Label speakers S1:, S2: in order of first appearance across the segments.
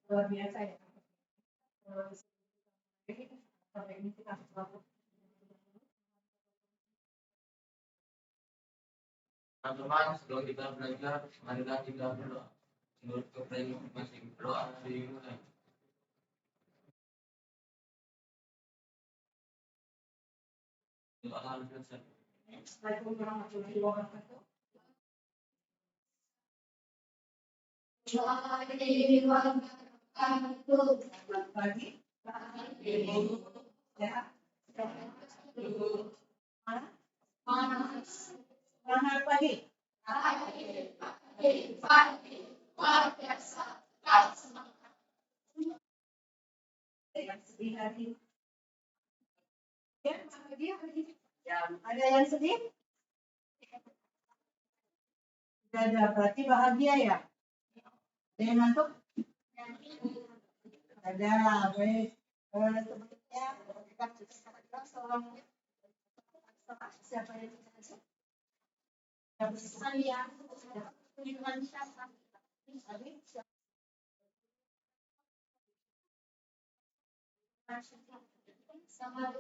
S1: Luar biasa ya.
S2: Teman-teman, sebelum kita belajar, marilah kita berdoa. Menurut kepercayaan masing berdoa dimulai. Doa selesai.
S1: Assalamualaikum warahmatullahi wabarakatuh. Selamat pagi. Ya. Selamat pagi. Yang sedih hari. Ya, ada yang sedih? Tidak ada, berarti bahagia ya? Ada yang ngantuk? Ada, baik. Sebelumnya, kita tolong siapa yang yang saya dengan siapa? Sama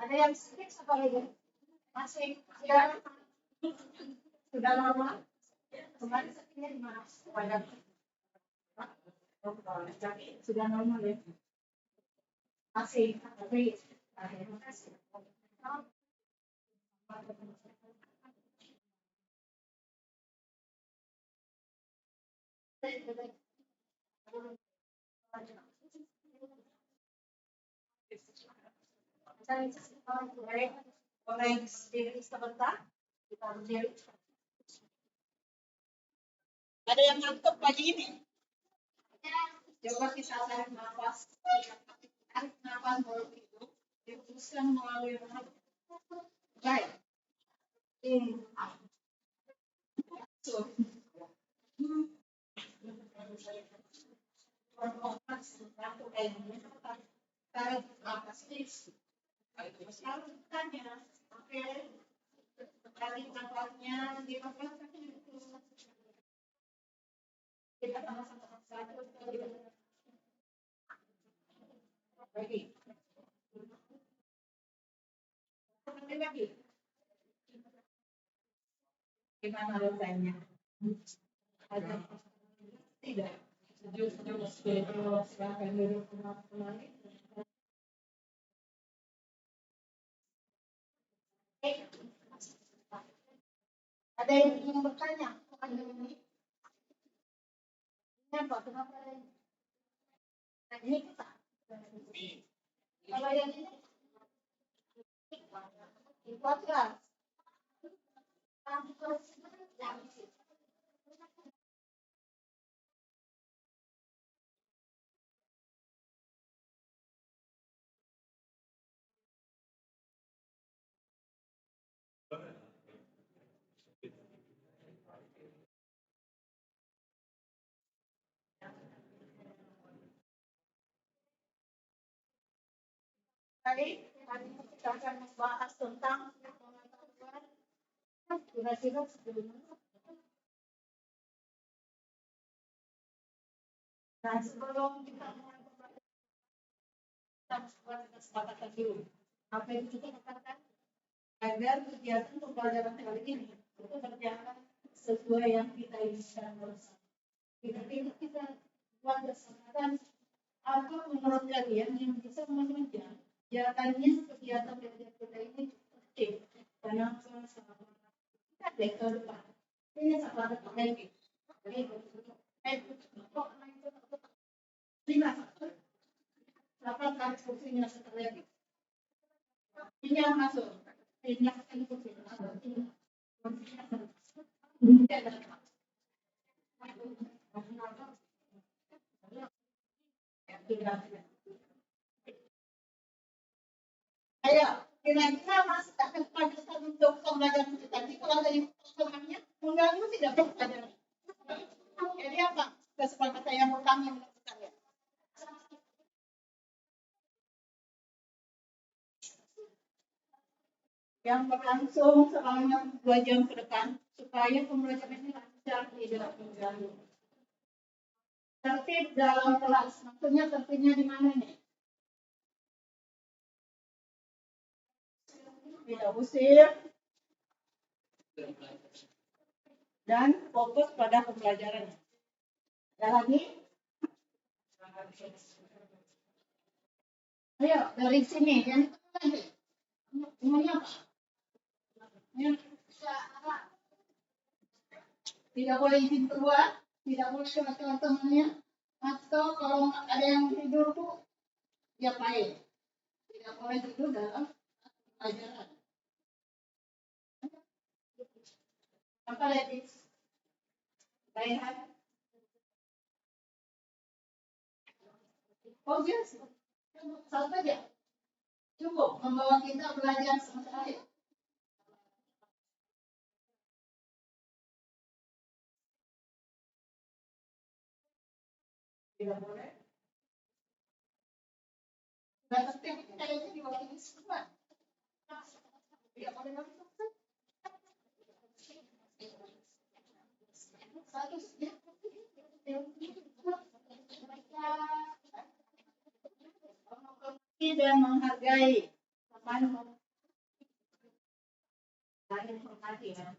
S1: ada yang sedikit sekali masih sudah lama kemarin sakitnya di mana? Sudah normal ya? Masih tapi terima kasih. Boleh diri sebentar kita berdiri. Ada yang ngantuk pagi ini? Coba kita tarik nafas. Tarik nafas baru itu dihembuskan melalui mulut. Baik. Tarik nafas. Oke. Tarik nafasnya dilepaskan. Kita sama-sama satu lagi. Lagi. Gimana rasanya? Ada tidak? Sejuk-sejuk silahkan duduk kembali. Ada yang ingin bertanya? Kenapa? Kenapa ada ini? Nah, ini kita. Kalau yang ini? Kuadrat. Tadi kita akan membahas tentang pengetahuan kira-kira sebelumnya. Nah, sebelum kita buat kesepakatan dulu. Apa yang kita katakan agar kegiatan pembelajaran kali ini itu berjalan sesuai yang kita inginkan bersama. Kita buat kesepakatan apa menurut kalian yang bisa menunjang jalannya kegiatan belajar kita ini efektif karena sama-sama kita ke depan. Ini sama depan lagi. Apa kan fungsinya setelah ini? Ini yang masuk. Ini yang Ayo, kira-kira Mas akan pakai untuk pembelajaran kita. Nanti kalau ada yang temannya mengganggu tidak pelajaran. Jadi apa kesepakatan yang pertama yang melakukan ya? Yang berlangsung selama 2 jam ke depan supaya pembelajaran ini lancar tidak mengganggu. Tertib dalam kelas, maksudnya tertibnya di mana nih? Tidak usir dan fokus pada pembelajaran. Ada lagi? Ayo dari sini, yang itu lagi. Semuanya apa? Tidak boleh izin keluar, tidak boleh sama teman-temannya, atau kalau ada yang tidur tuh diapain? Tidak boleh tidur dalam pelajaran. Apa lagi? Baik. Oh yes, satu saja. Cukup membawa kita belajar sementara itu. Tidak boleh. Dan setiap itu kayaknya diwakili semua. Tidak boleh masuk. Satu saja. Dan menghargai teman saling hormati ya.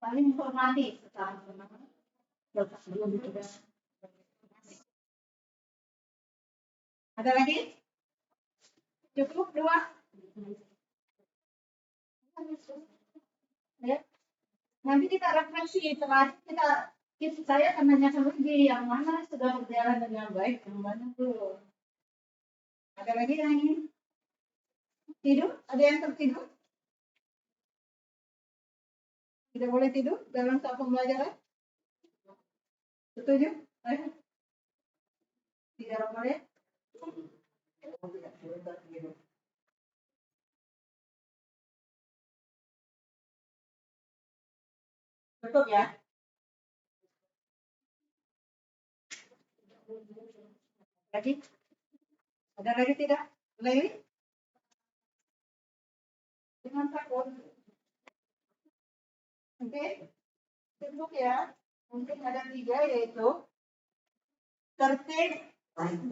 S1: Saling hormati secara teman. Belum juga. Ada lagi? Cukup 2. Ya. Nanti kita refleksi setelah saya akan nanyakan lagi yang mana sudah berjalan dengan baik, yang mana tuh. Ada lagi yang ingin tidur? Ada yang tertidur? Tidak boleh tidur dalam saat pembelajaran? Setuju? Ayo. Tidak boleh? Cukup ya? Lagi? Ada lagi tidak? Lagi? Jangan takut. Oke? Cukup ya? Mungkin ada 3 yaitu tertib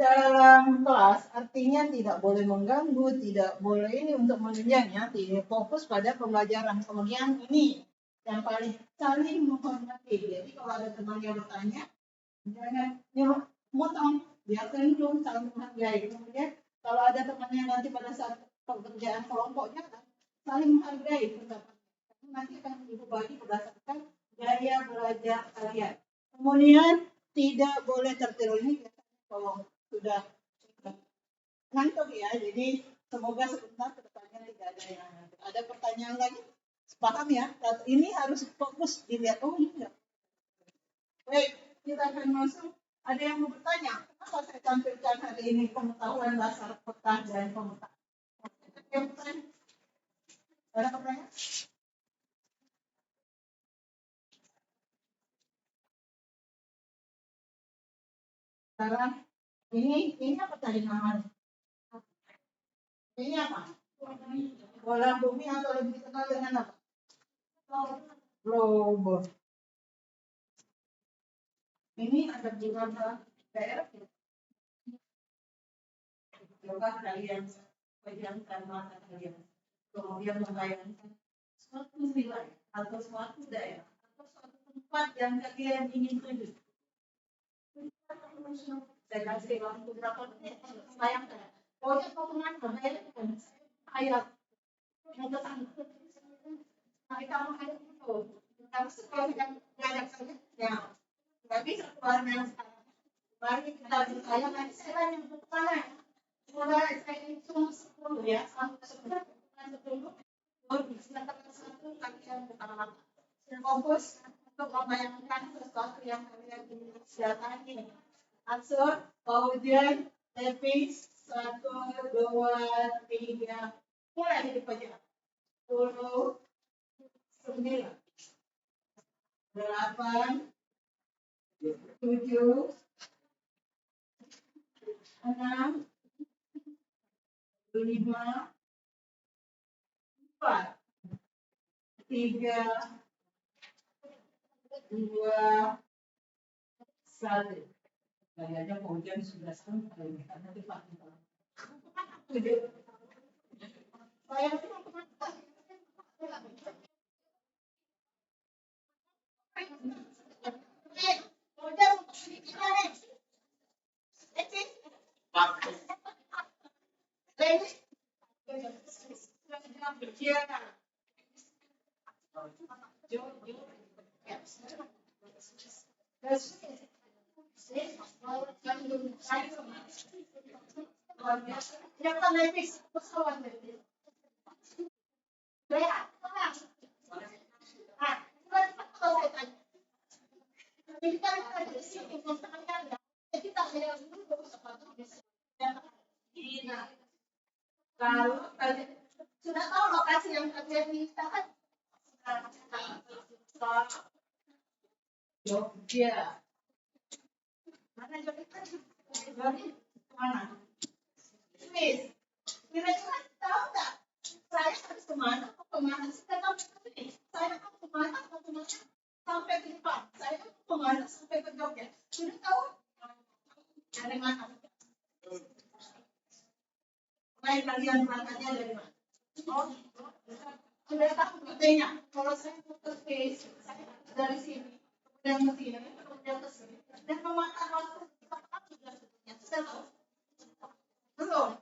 S1: dalam kelas, artinya tidak boleh mengganggu, tidak boleh ini untuk menunjangnya, tidak fokus pada pembelajaran. Kemudian ini yang paling saling menghormati. Jadi kalau ada teman yang bertanya, jangan motong, biarkan dulu saling menghargai. Kemudian kalau ada temannya nanti pada saat pekerjaan kelompoknya, saling menghargai pendapat. Nanti akan dibagi berdasarkan gaya belajar kalian. Kemudian tidak boleh tertiru ini kalau sudah ngantuk ya. Jadi semoga sebentar ke depannya tidak ada yang ngantuk. Ada pertanyaan lagi? Paham ya? Ini harus fokus dilihat. Oh ini enggak. Baik, kita akan masuk. Ada yang mau bertanya? Kenapa saya tampilkan hari ini pengetahuan dasar peta dan pemetaan? Ada pertanyaan? Sekarang ini apa tadi namanya? Ini apa? Bola bumi atau lebih dikenal dengan apa? Globe. Ini ada di mana daerah? Coba kalian pejamkan mata kalian, kemudian membayangkan suatu wilayah atau suatu daerah atau suatu tempat yang kalian ingin tuju. Saya kasih waktu berapa menit? Bayangkan. Pokoknya mau kemana? Bayangkan. Ayo. Mau ke sana. Tapi kamu ayo dulu. Tapi kalau yang banyak saja, ya nggak bisa keluar yang sekarang. Mari kita bertanya nanti saya yang pertama. Mulai saya hitung 10 ya, sampai 10, 10. Semester 1 kalian pertama. Fokus untuk membayangkan sesuatu yang kalian ingin datangi. Ansur, kemudian lebih 1, 2, 3, mulai dari pojok. 10, 9, 8, 7, 6, 5, 4, 3, 2, 1. Kayaknya hujan sudah sampai karena di Pak. Saya yang lepis pesawat lepis. Kalau kalian sudah tahu lokasi yang kalian mintakan, Jogja. Mana Jogja? Mana? Swiss. Kira-kira tahu nggak? Saya harus kemana? Mau kemana? Saya tahu ini. Saya mau kemana? Mau kemana? Sampai ke Jepang. Saya mau kemana? Sampai ke Jogja. Sudah tahu? Dari mana? Mulai kalian berangkatnya dari mana? Oh, sudah tahu rutenya. Kalau saya mau ke Swiss, saya harus dari sini, kemudian ke sini, kemudian ke sini, dan memakan waktu sudah tahu? Belum.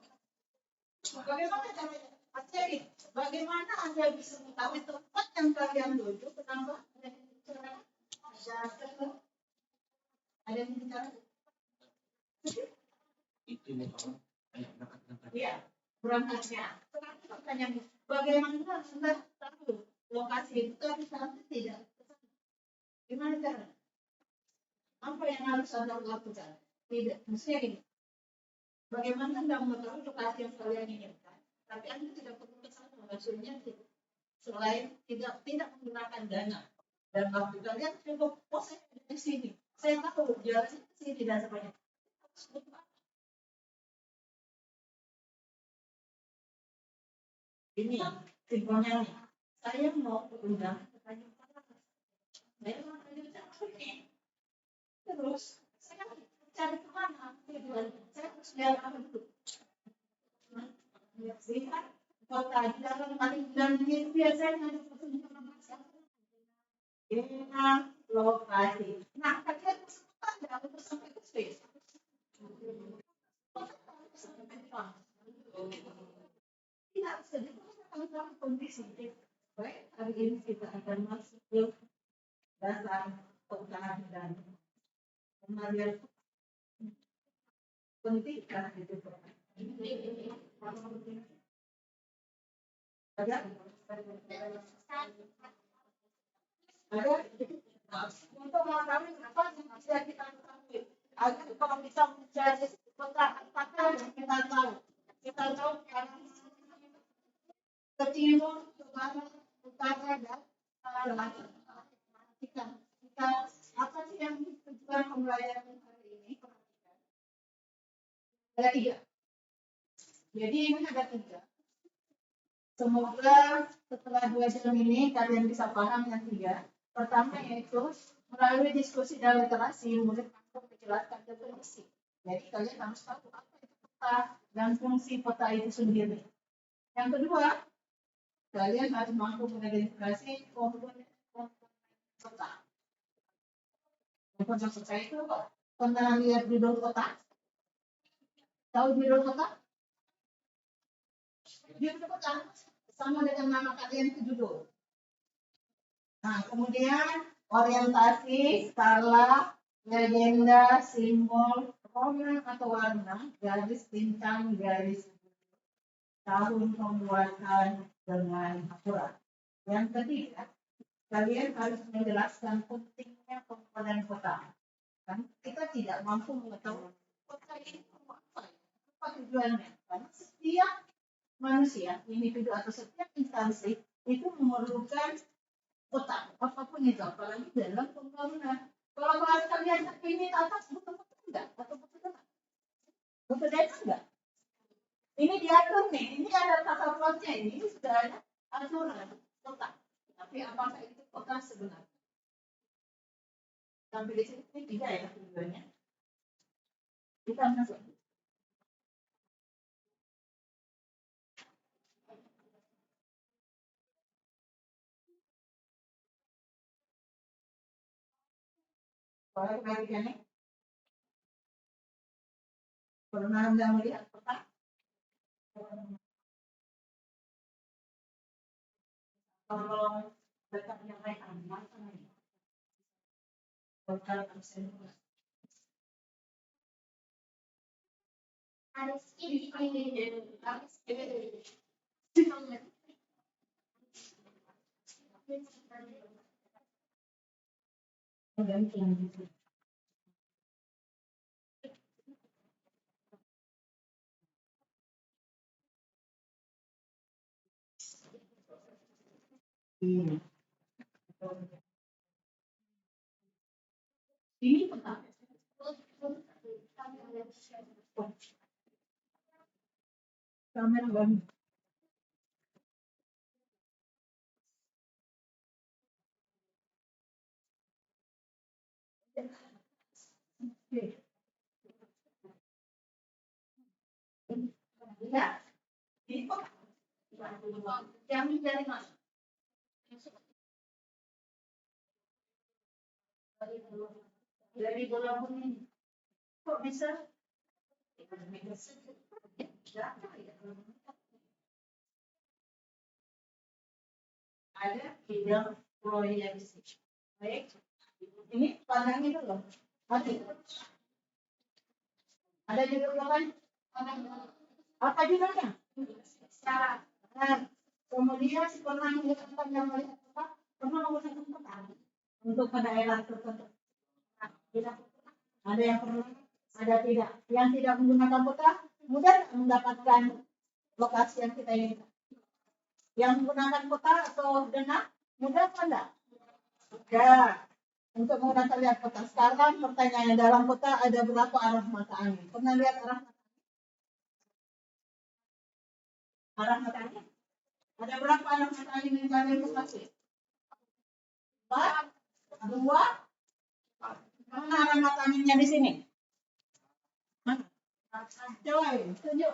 S1: Bagaimana caranya? Mas Heri, bagaimana Anda bisa mengetahui tempat yang kalian tuju? Kenapa? Ada yang bicara?
S2: Itu memang banyak berangkat-berangkat.
S1: Iya, berangkatnya. Sekarang pertanyaannya, bagaimana Anda tahu lokasi itu tapi sampai tidak? Gimana caranya? Apa yang harus Anda lakukan? Tidak, mestinya ini. Bagaimana Anda mengetahui lokasi yang kalian inginkan? Tapi Anda tidak perlu ke sana, maksudnya selain tidak menggunakan dana dan waktu kalian cukup proses di sini. Saya tahu jalannya ke sini dan sebagainya. Ini simpelnya nih. Saya mau undang pertanyaan saya mau tanya terus saya cari kemana? Saya harus lihat apa dulu. Lihat kota di dalam paling dan biasanya ada lokasi. Nah, kalian kesempatan nggak untuk sampai ke space? Tidak sedih kalau dalam kondisi baik. Hari ini kita akan masuk ke dasar kota dan kemudian penting kan itu. Ada? Untuk mengetahui apa yang bisa kita ketahui. Agar kalau bisa mencari pakar kita tahu karena ke timur, ke barat, utara dan selatan. Kita apa sih yang tujuan pembelajaran hari ini? Ada 3. Jadi ini ada 3. Semoga setelah 2 jam ini kalian bisa paham yang 3. Pertama yaitu melalui diskusi dan literasi murid mampu menjelaskan definisi. Jadi kalian harus tahu apa itu peta dan fungsi peta itu sendiri. Yang kedua, kalian harus mampu mengidentifikasi komponen peta. Komponen peta itu apa? Pernah lihat judul peta? Tahu judul peta? Judul peta sama dengan nama kalian itu judul. Nah, kemudian orientasi, skala, legenda, simbol, warna atau warna, garis bintang, garis tahun pembuatan dengan akurat. Yang ketiga, kalian harus menjelaskan pentingnya komponen kota. Kan kita tidak mampu mengetahui kota ini apa tujuannya. Karena setiap manusia, individu atau setiap instansi itu memerlukan kota, apapun itu, apalagi dalam pembangunan. Kalau bahas kalian ini atas betul-betul enggak, atau betul betul enggak. Ini diatur nih, ini ada tata ruangnya, ini sudah ada aturan kota. Tapi apakah itu kota sebenarnya? Sampai di sini ini tiga ya tujuannya. Kita masuk. Boleh bagian ini? Pernah Anda melihat kota? Kalau dekatnya mereka, lokal absen. Harus ini, harus ini. Ini kota. Kamera bagus. Ya, ini kota. Yang dari mana? Dari bola ini. Kok bisa? Ada bidang proyeksi. Baik. Ini pandangnya dulu. Ada juga kan? Apa judulnya? Nah, kemudian pernah menggunakan yang melihat apa? Pernah menggunakan peta untuk ke daerah tertentu. Tidak. Ada yang pernah, ada tidak. Yang tidak menggunakan peta mudah mendapatkan lokasi yang kita inginkan. Yang menggunakan peta atau denah mudah enggak? Mudah. Untuk menggunakan lihat peta. Sekarang pertanyaannya dalam peta ada berapa arah mata angin? Pernah lihat arah mata angin? Ada berapa arah mata angin yang kalian ketahui? 4, 2, mana arah mata anginnya di sini? Mana? Coba tunjuk.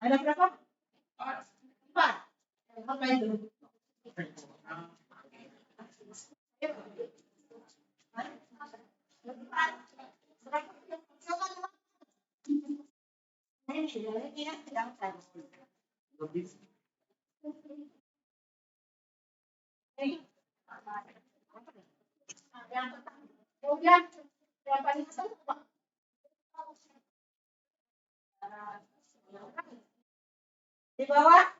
S1: Ada berapa? 4. Apa itu? Kemudian yang paling di bawah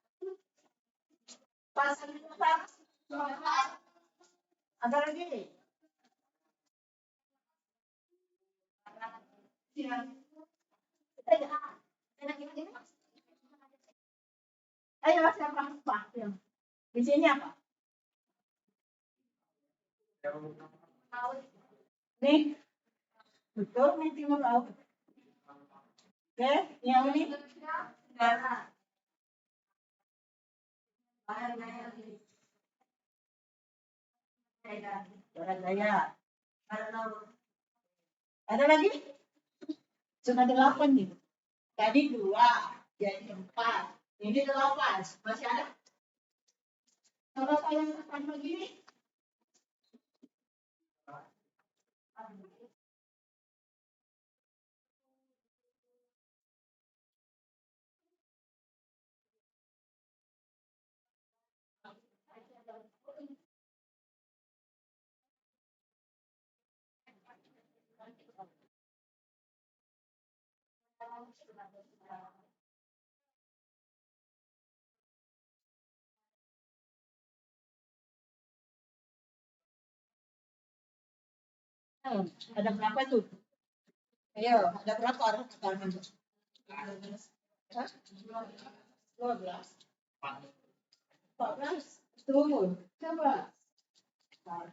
S1: pasang ada lagi. Ayo siapa? Di sini apa? Nih, betul nih timur laut. Oke, yang ini barat. Barat daya. Ada lagi? Cuma 8 nih. Tadi 2, jadi 4. Ini 8. Masih ada? Kalau saya tekan begini, Ada berapa tuh? Ayo, ada berapa orang katanya? Hah? 12. 14. Tuh, coba. 1,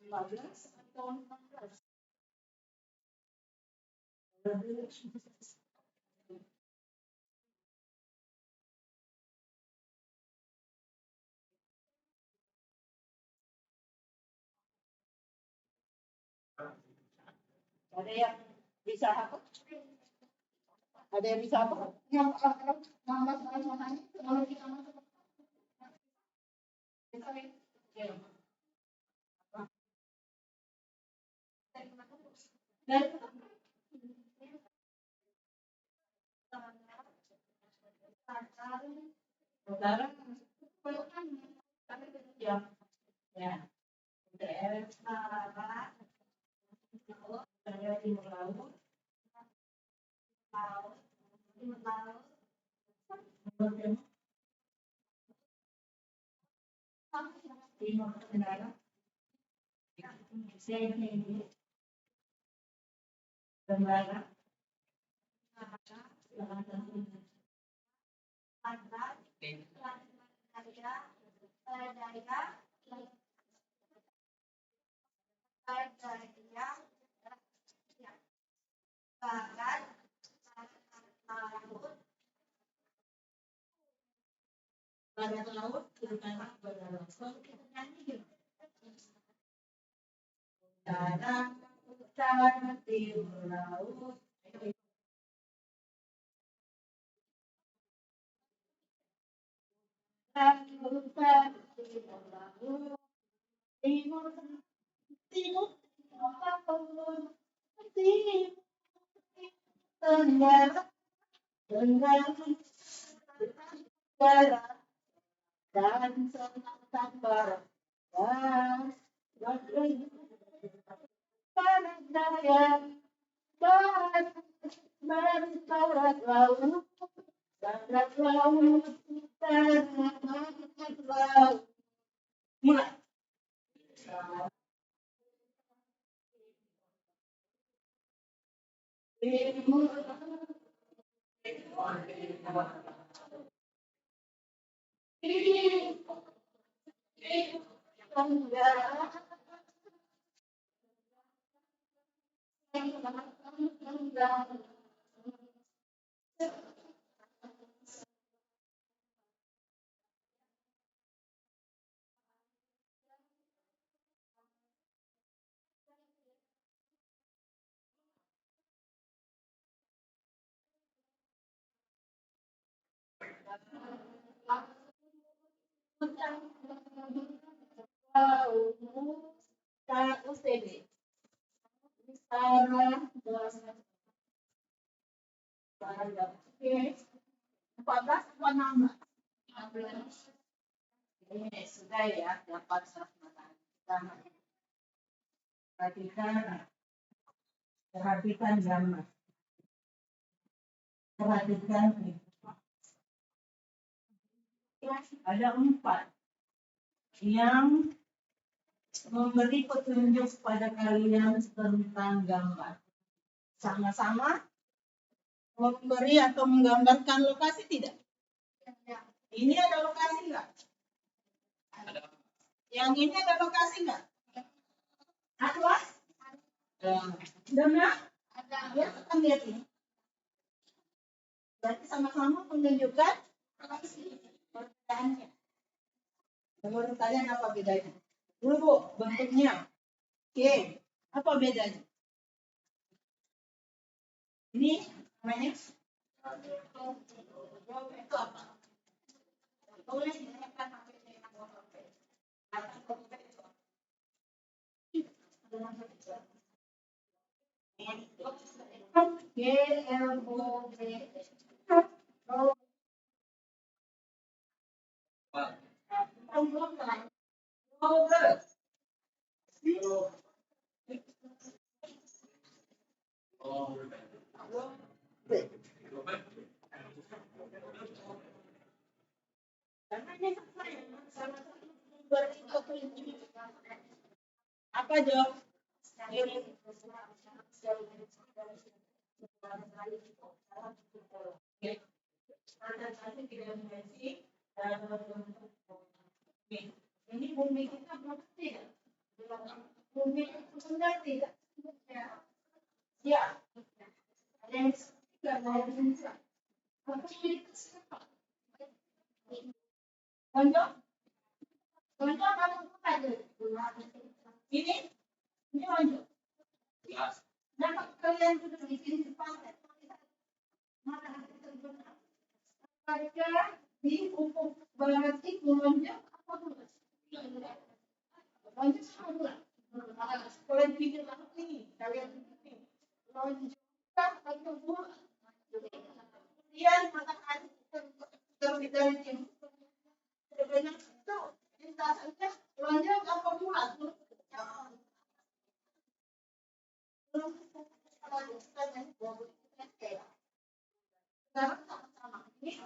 S1: 15 atau 16? Ada yang bisa apa? Ada yang bisa apa? Yang kalau kita masuk. Dan saudara ya, ya, daerah Sarawak, daerah Timur Laut, Timur Laut, Timur Tenggara, Tenggara, barat laut, utara, barat laut. Kalau kita nyanyi gitu. Utara, utara, timur laut. Utara, timur laut. Timur, timur, timur, tenggara, tenggara, barat, dan selatan barat. Barat daya, barat, barat, barat laut, barat laut, barat laut. Mulai. Timur, tenggara, UTB. Utara, barat. Oke. 14 apa 16? Ini sudah ya, dapat matahari. Perhatikan gambar. Perhatikan ini. Ada 4 yang memberi petunjuk pada kalian tentang gambar. Sama-sama memberi atau menggambarkan lokasi tidak? Ini ada lokasi nggak? Yang ini ada lokasi nggak? Ada? Ada. Ada. Ya, kita lihat ini. Berarti sama-sama menunjukkan perbedaannya. Menurut kalian apa bedanya? Dulu Bu, bentuknya. Oke, apa bedanya? Ini namanya? Itu apa? Tulis dinyatakan Karena ini salah satu sumber petunjuk. Apa Jok? Ada satu dimensi ini bumi kita berapa tidak? Bumi itu benar tidak? Ya. Ada yang tidak mau bisa. Apa itu siapa? Konjok? Konjok kamu buka dulu. Ini konjok. Dapat kalian duduk di sini depan. Matahari terbenam. Mereka di ufuk barat itu konjok apa bulan? Konjok apa bulan? Kalian pikir apa ini? Kalian pikir konjok atau bulan? Kemudian matahari terbit dari timur. Sebenarnya itu lintasannya lonjong apa bulat? Sekarang sama-sama ini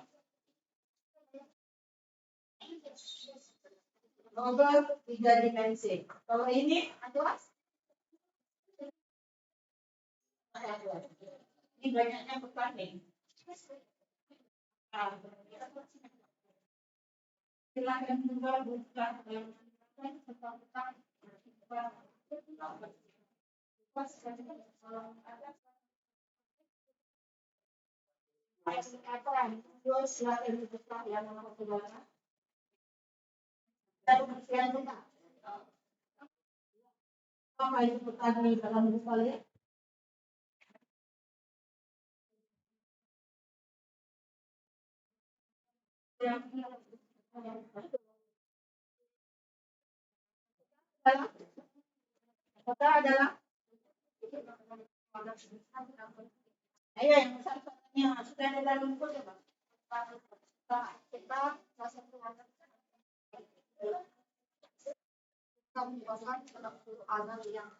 S1: global 3 dimensi. Kalau ini adalah ini banyaknya petani. Silakan juga buka apa itu petani dalam misalnya? Apakah adalah ayo yang besar-besarnya sudah ada dalam buku coba. Kita masuk ke kami bahas tentang anak yang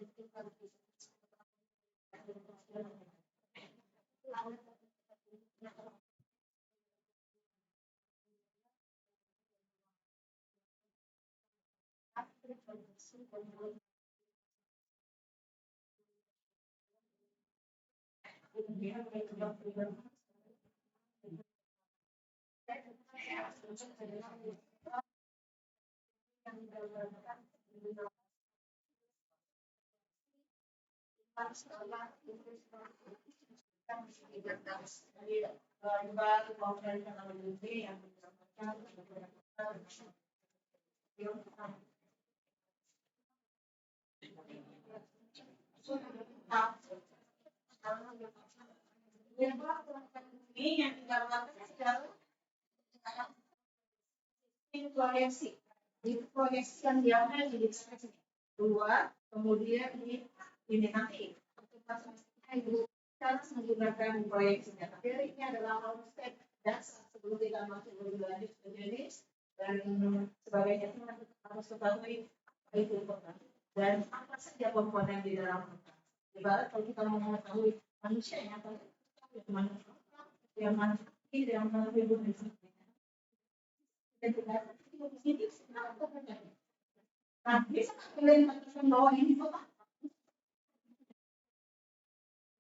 S1: ini yang digambarkan secara proyeksi. Diproyeksikan diamnya di sini keluar, kemudian ini nanti ibu harus menggunakan proyeksinya. Tapi ini adalah step dasar sebelum kita masuk lebih lanjut ke jenis dan sebagainya. Kita harus ketahui itu important dan apa saja komponen di dalam ibarat kalau kita mau mengetahui manusia yang apa yang mana yang mana hidup di sini. Nah, bisa kalian katakan bahwa ini apa?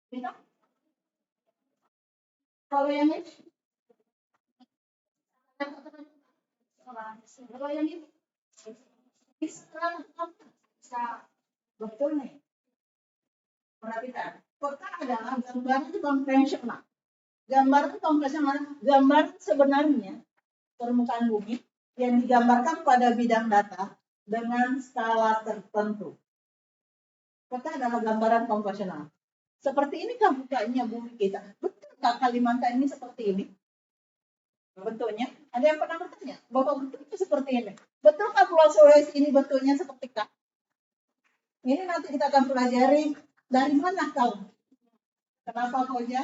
S1: Bisa? Kalau yang ini, kalau yang ini, bisa betul nih. Perhatikan, peta adalah gambaran konvensional. Gambaran konvensional, gambaran sebenarnya permukaan bumi yang digambarkan pada bidang data dengan skala tertentu. Peta adalah gambaran konvensional. Seperti ini kan bukanya bumi kita. Betulkah Kalimantan ini seperti ini? Bentuknya, ada yang pernah bertanya bahwa bentuknya seperti ini. Betulkah Pulau Sulawesi ini bentuknya seperti kah? Ini nanti kita akan pelajari dari mana kau. Kenapa kau ya?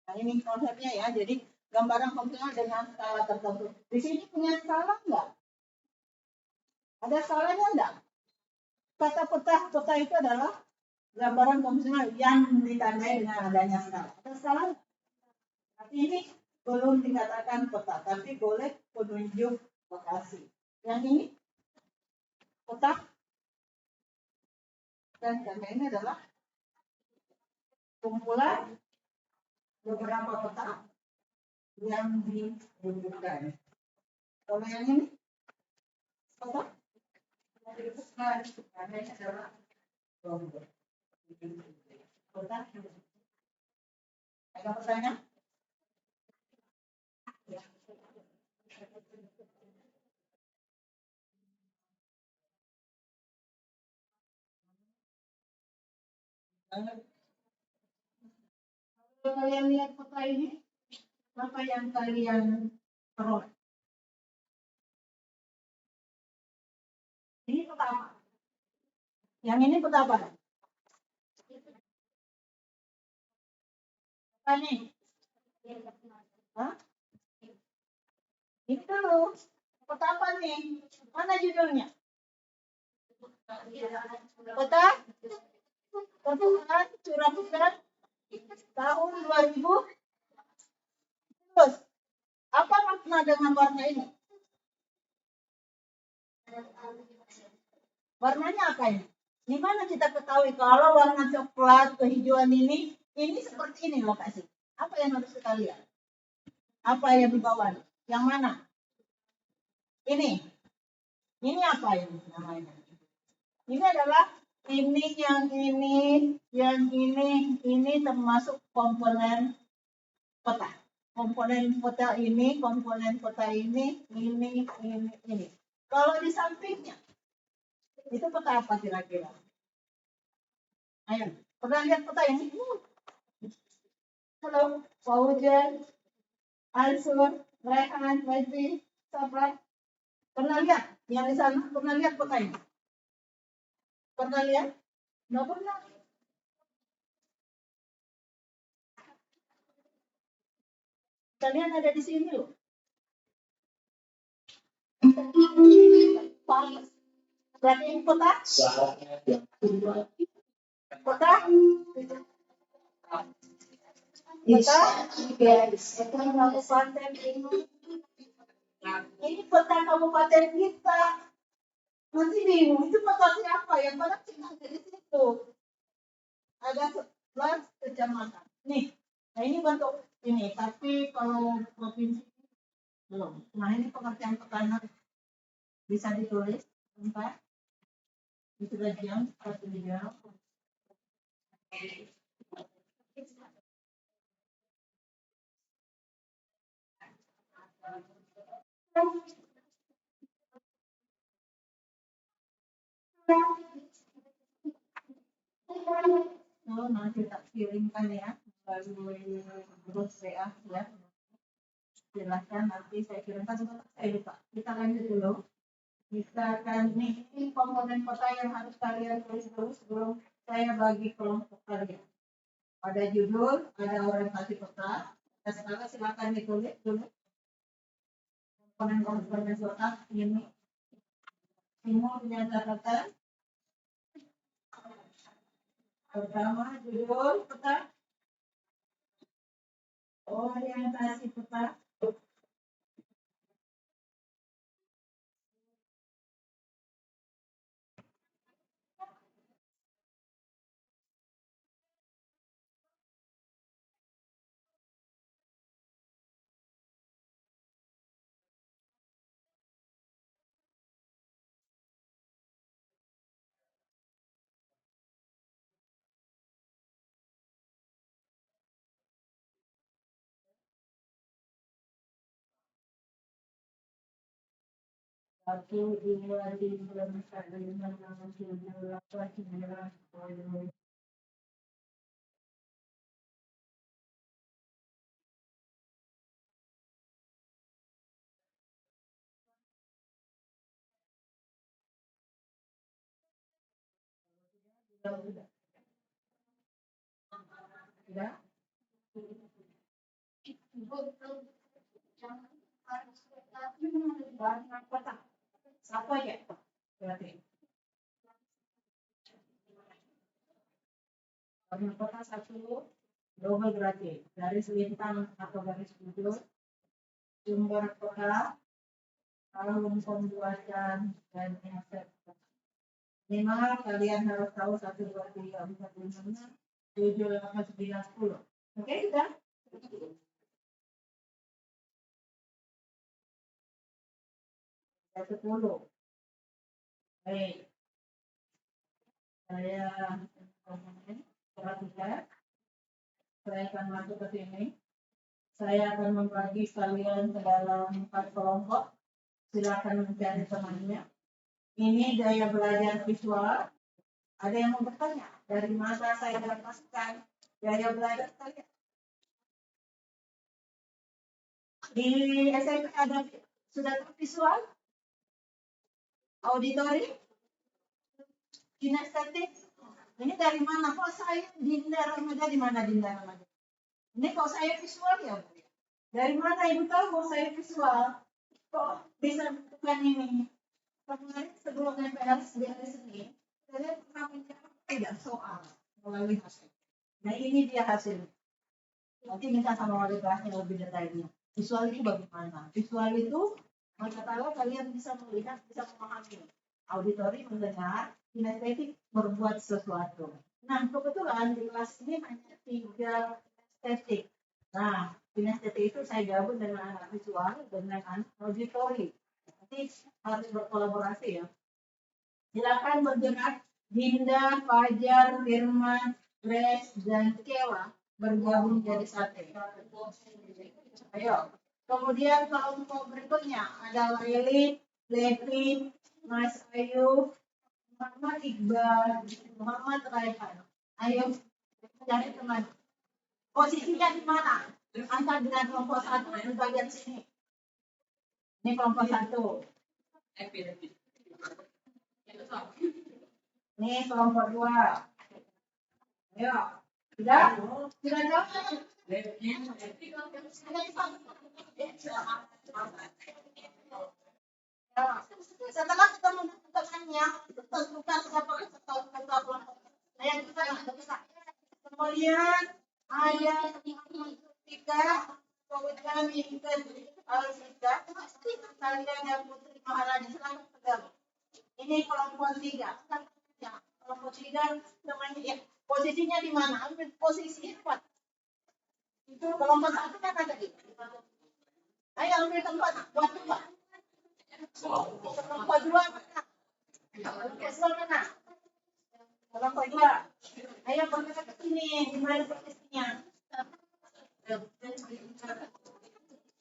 S1: Nah ini konsepnya ya. Jadi gambaran konvensional dengan skala tertentu. Di sini punya skala enggak? Ada skalanya enggak? Kata peta itu adalah gambaran fungsional yang ditandai dengan adanya skala. Ada skala? Tapi ini belum dikatakan peta, tapi boleh penunjuk lokasi. Yang ini peta dan yang ini adalah kumpulan beberapa peta yang ditunjukkan. Kalau yang ini peta bukan, karena ini adalah kelompok. Peta. Ada pertanyaan? Kalau kalian lihat peta ini, apa yang kalian peroleh? Ini peta apa? Yang ini peta apa? Apa nih? Hah? Ini dulu. Peta apa nih? Mana judulnya? Peta? Pertumbuhan curah hujan tahun 2000. Terus, apa makna dengan warna ini? Warnanya apa ini? Gimana kita ketahui kalau warna coklat kehijauan ini seperti ini lokasi? Apa yang harus kita lihat? Apa yang di bawah? Yang mana? Ini. Ini apa ini namanya? Ini adalah ini termasuk komponen peta. Komponen peta ini, ini. Kalau di sampingnya, itu peta apa kira-kira? Ayo, pernah lihat peta ini? Halo, Faujan, Ansur, Rehan, Majdi, Sabra. Pernah lihat yang di sana? Pernah lihat peta ini? Pernah lihat? Nggak pernah. Kalian ada di sini loh. Berarti ini peta? Peta? Kabupaten ini peta kabupaten kita. Nanti bingung itu peta siapa yang pada tinggal di situ. Ada 11 kecamatan. Nih, nah ini bentuk ini. Tapi kalau provinsi belum. Nah ini pengertian petana bisa ditulis. Bentar. Itu sudah jam 1 jam. Oh, nanti tak kirimkan ya melalui grup WA ya. Silahkan nanti saya kirimkan. Saya lupa. Kita lanjut dulu. Kita akan ini komponen peta yang harus kalian tulis dulu sebelum saya bagi kelompok kalian. Ada judul, ada orientasi peta. Sekarang silakan ditulis dulu. Komponen peta ini. Semua punya catatan. Pertama, judul peta. Orientasi peta. Satu, dua, tiga, empat, lima, enam, tujuh, delapan, sembilan, sepuluh. Sudah? Satu aja berarti. Kota satu double berarti garis lintang atau garis bujur sumber kota tahun pembuatan dan efek. Minimal kalian harus tahu 1, 2, 3, 4, 5, 6, 7, 8, 9, 10. Oke, sudah? 10. Baik. Saya perhatikan. Saya akan masuk ke sini. Saya akan membagi kalian ke dalam 4 kelompok. Silakan mencari temannya. Ini gaya belajar visual. Ada yang mau bertanya? Dari mana saya dapatkan gaya belajar kalian? Di SMP ada sudah visual? Auditori? Kinestetik? Ini dari mana? Kok saya Dinda Ramadan di mana Dinda Ramadan? Ini kok saya visual ya? Dari mana ibu tahu kok saya visual? Kok bisa bukan ini? Kemarin sebelum MPLS di hari Senin, saya pernah menjawab tidak soal melalui hasil. Nah ini dia hasil. Nanti minta sama wali kelasnya lebih detailnya. Visual itu bagaimana? Visual itu katakanlah kalian bisa melihat, bisa memahami. Auditori mendengar, kinestetik berbuat sesuatu. Nah kebetulan di kelas ini hanya 3 estetik. Nah kinestetik itu saya gabung dengan anak visual dengan anak auditori. Nanti harus berkolaborasi ya. Silakan bergerak. Dinda, Fajar, Firman, Grace, dan Kewa bergabung jadi satu. Ayo. Kemudian kelompok berikutnya ada Lili, Levi, Mas Ayu, Muhammad Iqbal, Muhammad Raihan. Ayo cari teman. Posisinya di mana? Antara dengan kelompok 1 di bagian sini. Ini kelompok 1. Ini kelompok 2. Ayo. Sudah? Sudah jawab? Setelah ketemu temannya, tentukan siapa ketua kelompok. Kemudian ayat 3, kemudian ingin Al-Sika, kalian yang Putri Maharani, selamat bergabung. Ini kelompok 3. Kelompok 3 namanya ya. Posisinya di mana? Ambil posisi 4. Itu kelompok 1 kan ada di. Ayo ambil tempat buat 2. Kelompok 2 mana? Kelompok mana? Kelompok 2. Ayo bergerak ke sini. Di mana posisinya?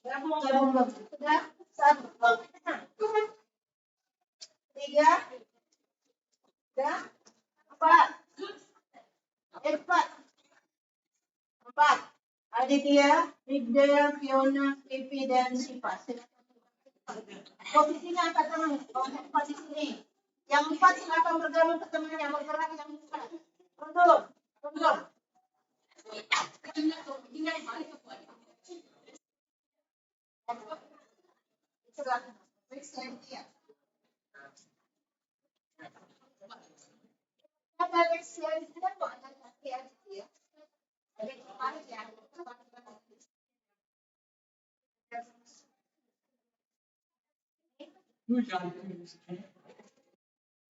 S1: Gabung. Sudah? 1, 2, 3. Sudah? 4. 4. Aditya, Hidayah, Fiona, Pipi, dan Sipa. Posisinya angkat tangan. Kelompok di sini. Yang 4 silakan bergabung ke temannya. Bergerak yang 4. Mundur.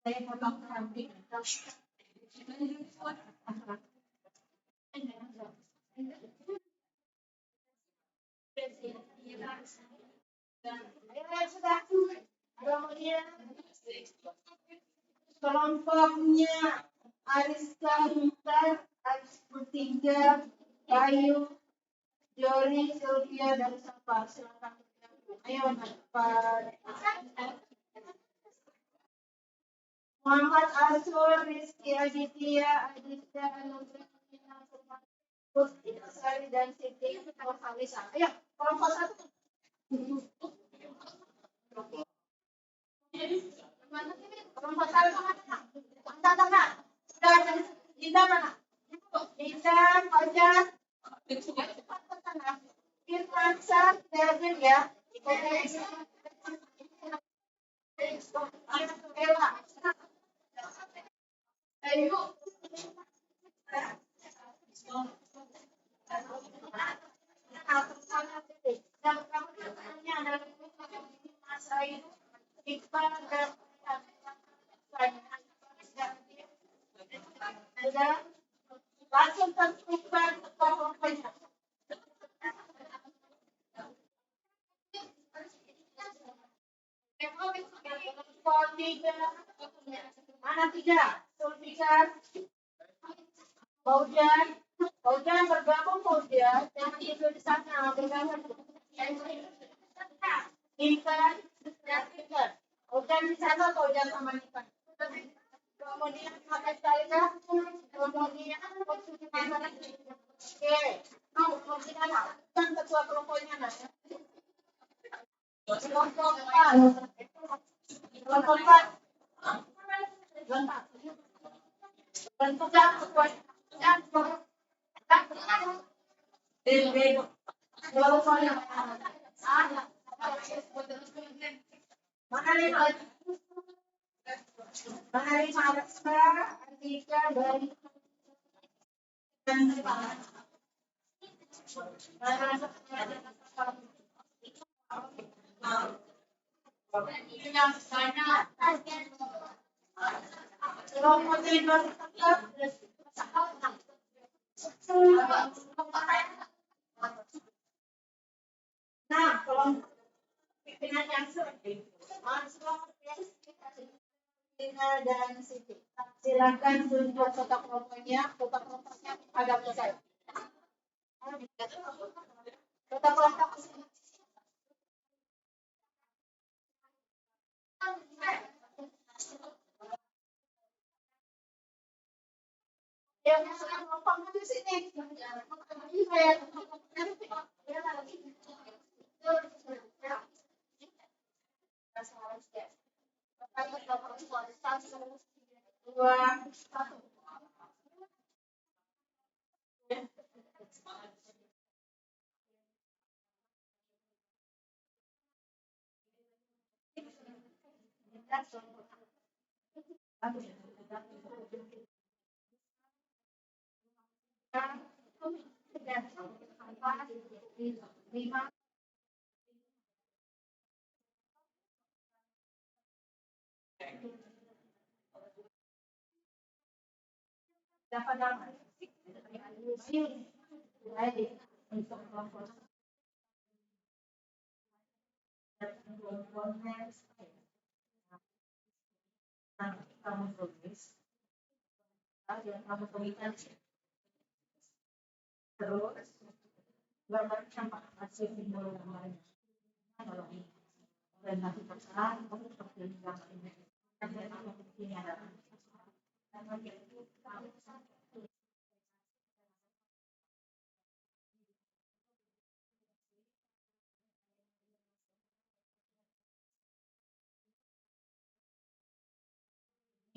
S1: Saya potong kambing. Sudah. Kemudian kelompoknya Ariska Mukhtar, Aris Bertiga, Bayu, Joni, Sylvia, dan Sapa. Silakan. Ayo Pak. Muhammad Asur, Rizky Aditya, Aditya Anugrah, Putri Sari, dan Siti Nurhalisa. Ayo, kelompok 1. Kelompok 1 mana? Tanda. Sudah ada di mana? Dinda, Fajar, Firman, Sar, David ya. Ayo. langsung tertukar kelompoknya. Mana tiga? Tiga. Fauzan, Fauzan bergabung Fauzan, jangan tidur di sana, bergabung. Ikan, Fauzan di sana, Fauzan sama ikan. Kemudian pakai saya, kemudian oke, kemudian kan ketua kelompoknya nah. Kelompok empat, bentuknya ketuanya. Mana lima? Mana lima? Andika dari yang sana. Nah, kalau pimpinan yang dan Siti. Silakan tunjuk kotak kelompoknya ada saya. Kotak kelompok yang kelompok di sini. Dapat nama. Kamu tulis, kamu tuliskan terus gambar sampah hasil simbol gambarnya. Dan nanti terserah kamu seperti gambar ini. Ini adalah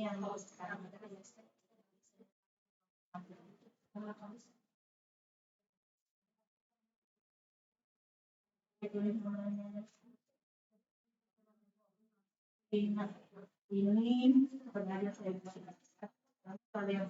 S1: yang mau sekarang ini sebenarnya saya bisa kalian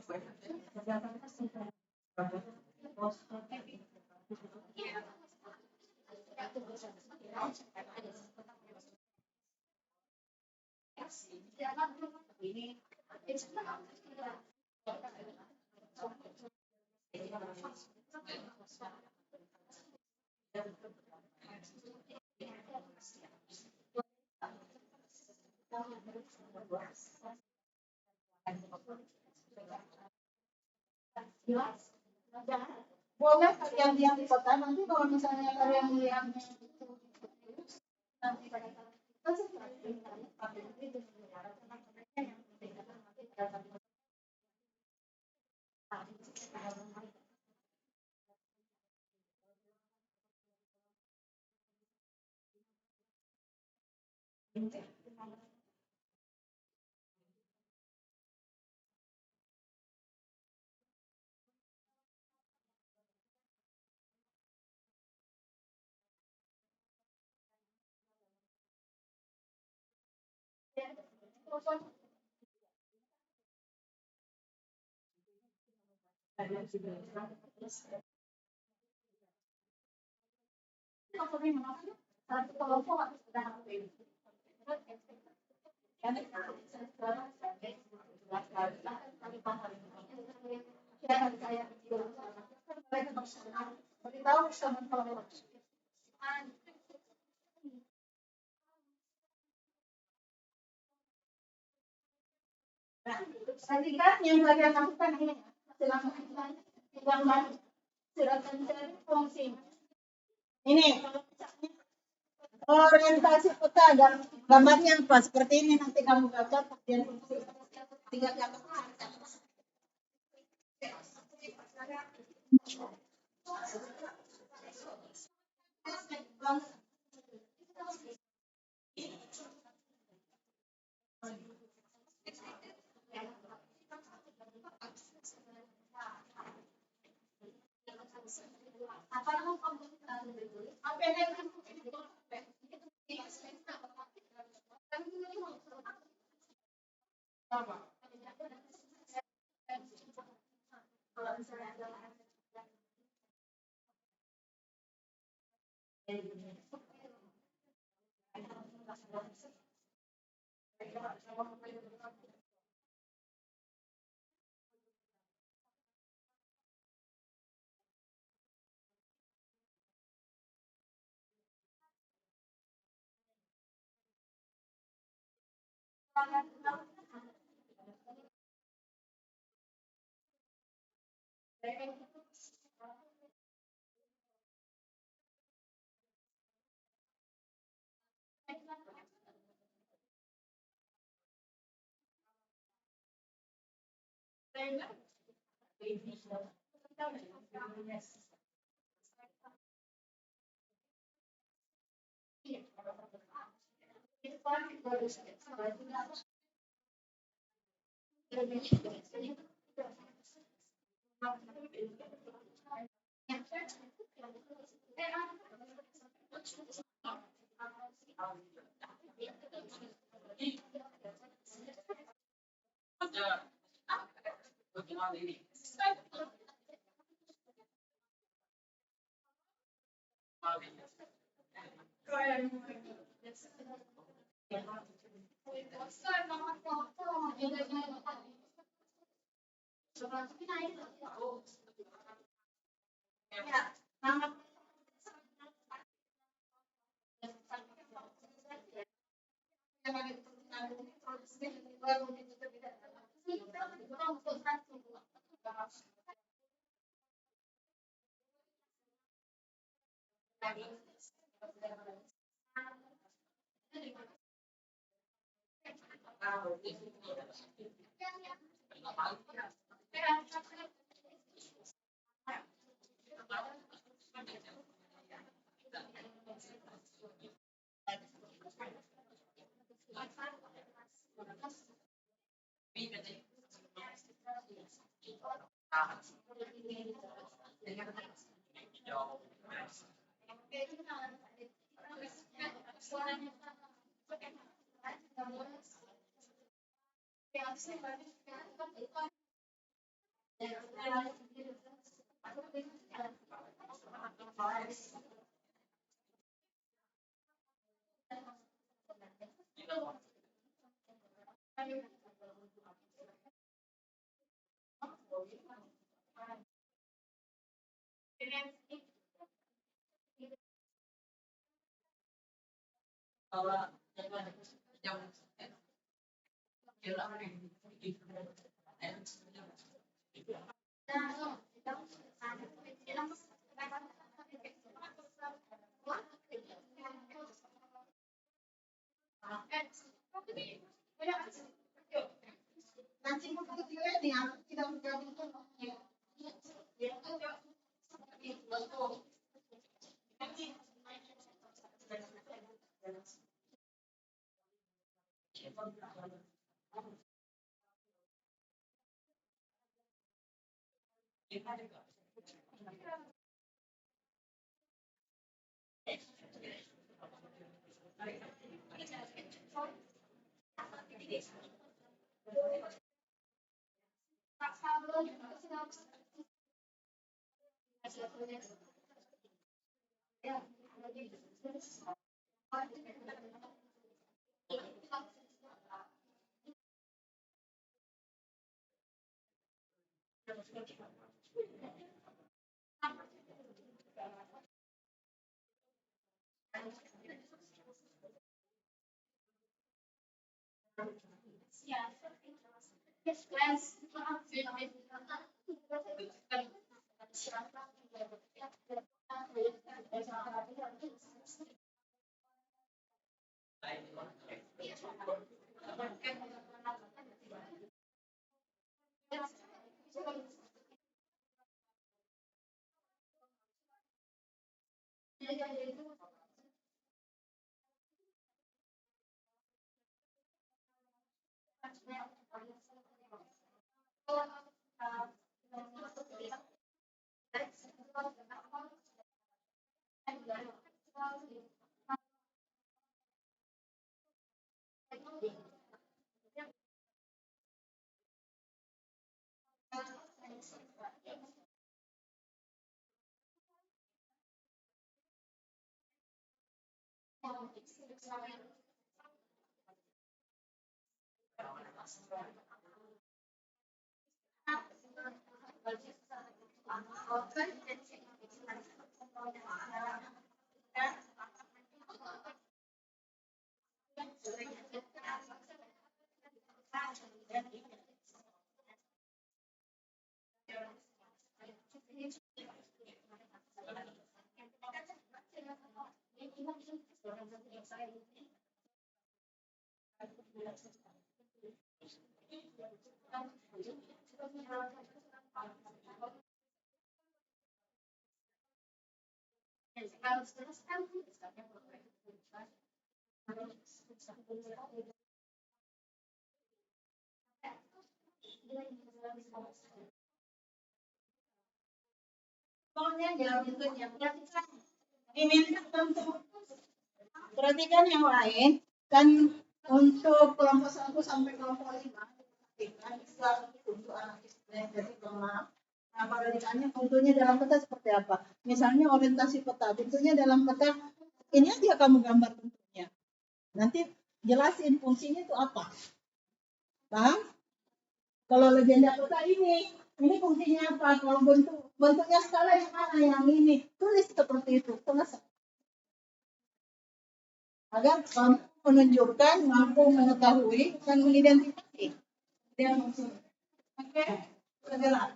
S1: ini boleh kalian lihat di kota nanti kalau misalnya kalian lihat nanti pada satu kelompok sudah Karena sekarang kami paham. Siaran saya mereka beritahu sama kalau tadi kan yang kalian lakukan ini selama yang silakan cari fungsi ini orientasi peta dan gambarnya apa seperti ini nanti kamu gambar kemudian fungsi tiga gambar. Soalnya jalan itu yang perhatikan. Ini kan untuk perhatikan yang lain kan untuk kelompok 1 sampai kelompok 5 bisa untuk anak SD jadi kelompok. Nah, kalau ditanya bentuknya dalam peta seperti apa? Misalnya orientasi peta, bentuknya dalam peta ini aja kamu gambar bentuknya. Nanti jelasin fungsinya itu apa. Paham? Kalau legenda peta ini fungsinya apa? Kalau bentuknya skala yang mana yang ini? Tulis seperti itu. Selesai. Agar mampu menunjukkan, mampu mengetahui dan mengidentifikasi dia maksud. Oke, segera.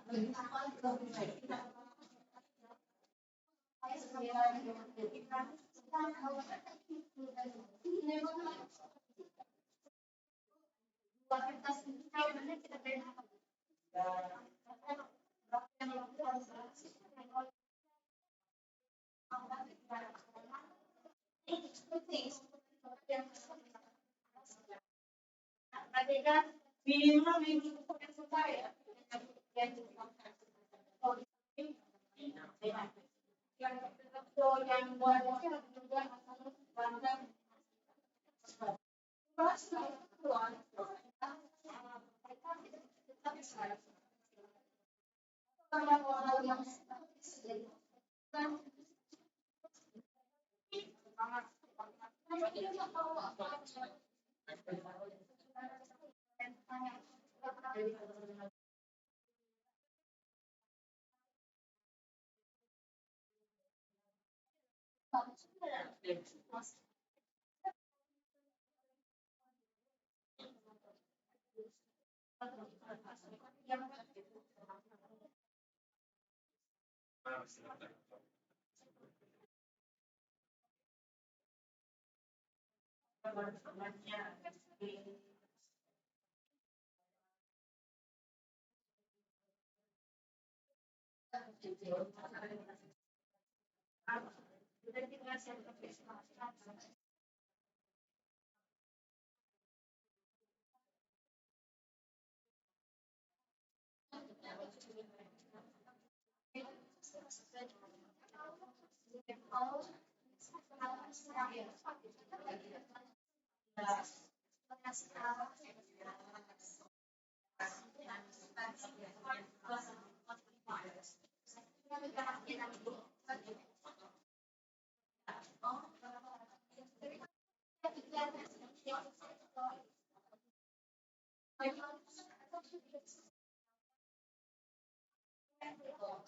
S1: Minimal ya. Yang buat juga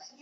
S1: Ya,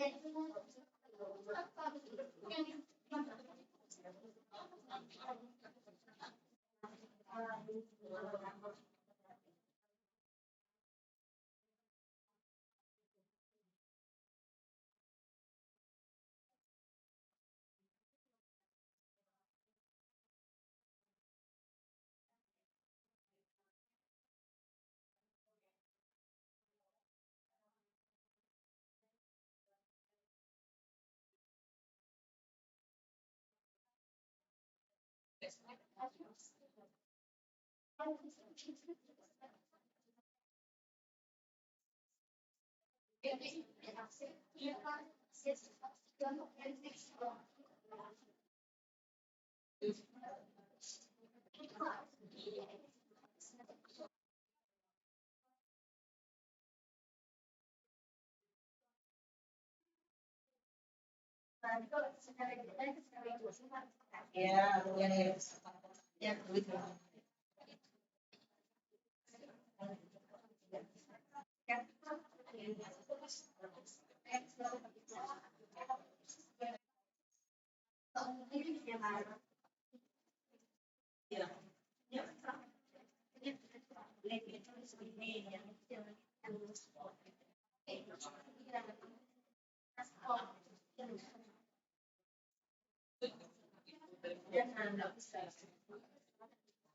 S1: ya,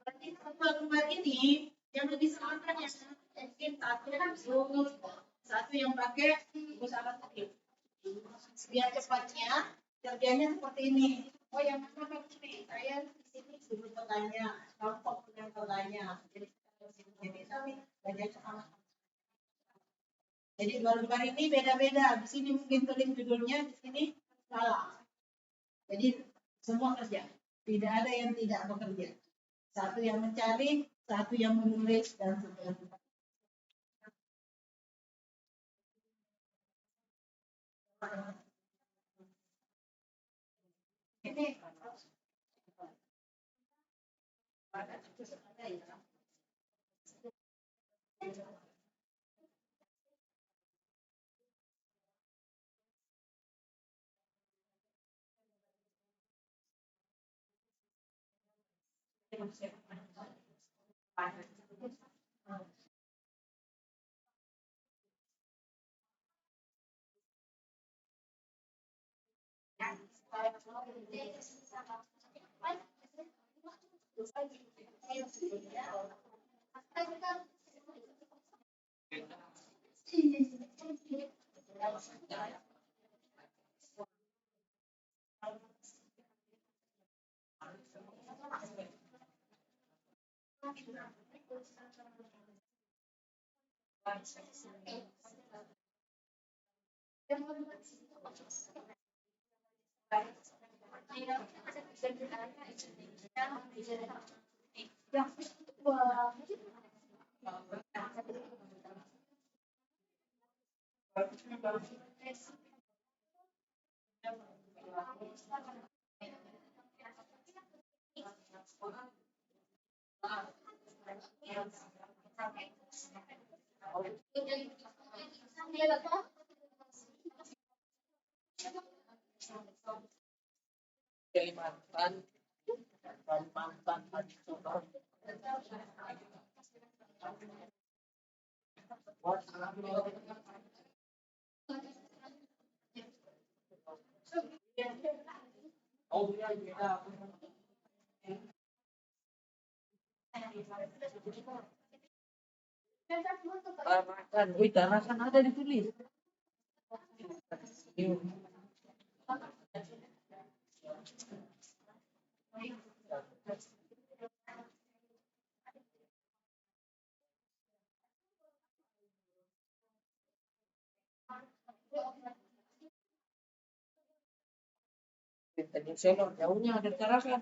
S1: Berarti kembar ini yang lebih selatan ya, mungkin satu yang pakai usaha kecil. Biar cepatnya kerjanya seperti ini. Oh yang mana Pak ini? Saya di sini dulu petanya, kelompok dengan petanya. Jadi kami belajar sama. Jadi dua lembar ini beda-beda. Di sini mungkin tulis judulnya, di sini salah. Jadi semua kerja. Tidak ada yang tidak bekerja. Satu yang mencari, satu yang menulis, dan seterusnya. Ini Kalimantan, oh iya, Tarakan, wih Tarakan ada ditulis. Tadi saya jauhnya ada Tarakan.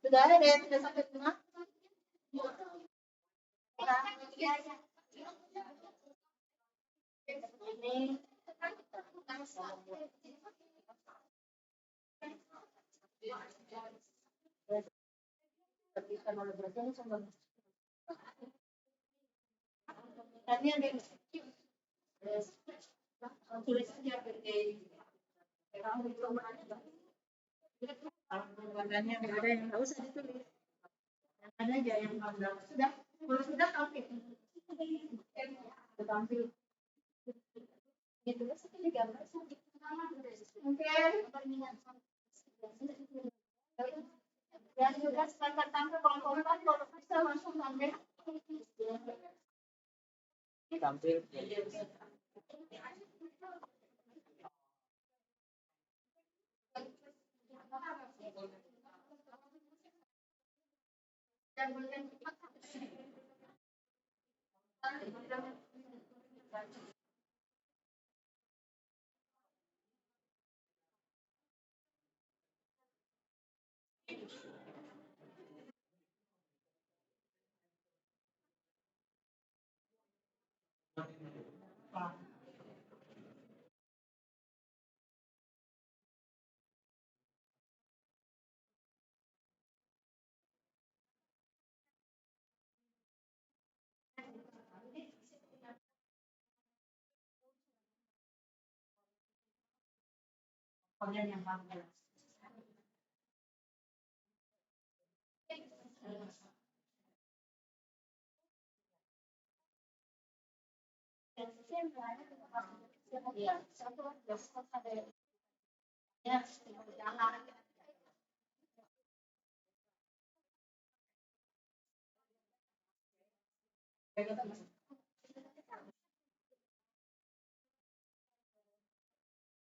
S1: Sudah ada yang sudah sampai rumah? Ini tadi ada yang tulis saja pergi. Warnanya nggak ada yang nggak usah ditulis. Yang ada aja yang sudah. Kalau sudah tampil. Tampil. Gitu sekali gambar. Oke. Dan juga standar tampil kalau bisa langsung tampil.
S2: Tampil.
S1: Kemudian yang tampil. Ya,